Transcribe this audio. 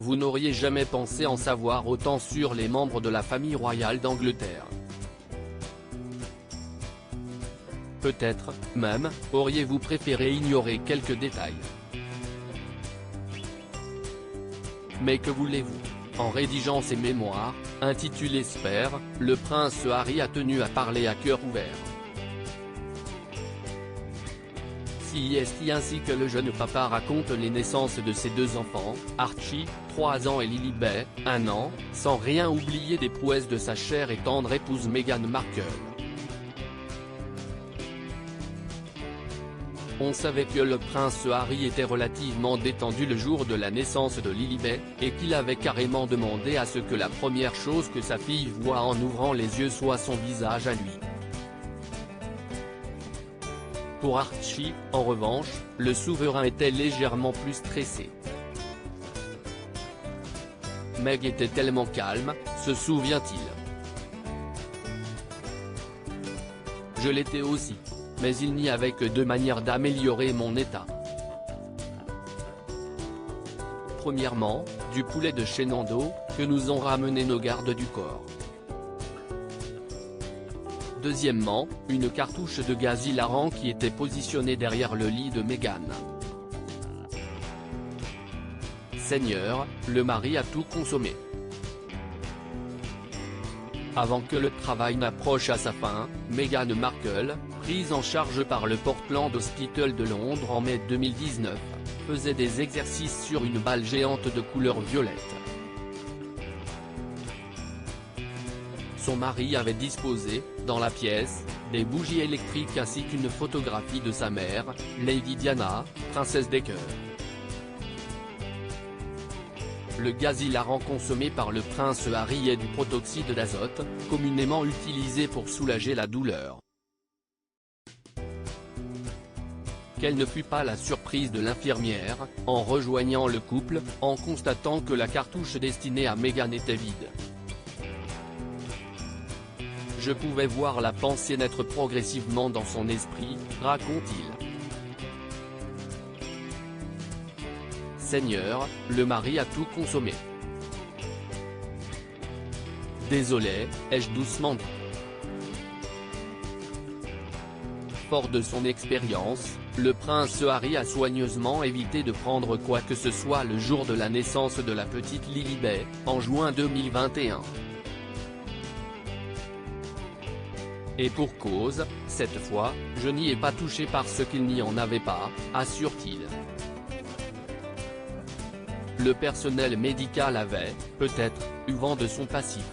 Vous n'auriez jamais pensé en savoir autant sur les membres de la famille royale d'Angleterre. Peut-être, même, auriez-vous préféré ignorer quelques détails. Mais que voulez-vous? En rédigeant ses mémoires, intitulées Spare, le prince Harry a tenu à parler à cœur ouvert. Ainsi que le jeune papa raconte les naissances de ses deux enfants, Archie, 3 ans et Lilibet, 1 an, sans rien oublier des prouesses de sa chère et tendre épouse Meghan Markle. On savait que le prince Harry était relativement détendu le jour de la naissance de Lilibet, et qu'il avait carrément demandé à ce que la première chose que sa fille voit en ouvrant les yeux soit son visage à lui. Pour Archie, en revanche, le souverain était légèrement plus stressé. Meg était tellement calme, se souvient-il. Je l'étais aussi. Mais il n'y avait que 2 manières d'améliorer mon état. Premièrement, du poulet de chez Nando, que nous ont ramené nos gardes du corps. Deuxièmement, une cartouche de gaz hilarant qui était positionnée derrière le lit de Meghan. Seigneur, le mari a tout consommé. Avant que le travail n'approche à sa fin, Meghan Markle, prise en charge par le Portland Hospital de Londres en mai 2019, faisait des exercices sur une balle géante de couleur violette. Son mari avait disposé, dans la pièce, des bougies électriques ainsi qu'une photographie de sa mère, Lady Diana, princesse des cœurs. Le gaz hilarant consommé par le prince Harry est du protoxyde d'azote, communément utilisé pour soulager la douleur. Quelle ne fut pas la surprise de l'infirmière, en rejoignant le couple, en constatant que la cartouche destinée à Meghan était vide. Je pouvais voir la pensée naître progressivement dans son esprit, raconte-t-il. Seigneur, le mari a tout consommé. Désolé, ai-je doucement dit. Fort de son expérience, le prince Harry a soigneusement évité de prendre quoi que ce soit le jour de la naissance de la petite Lilibet, en juin 2021. Et pour cause, cette fois, je n'y ai pas touché parce qu'il n'y en avait pas, assure-t-il. Le personnel médical avait, peut-être, eu vent de son passif.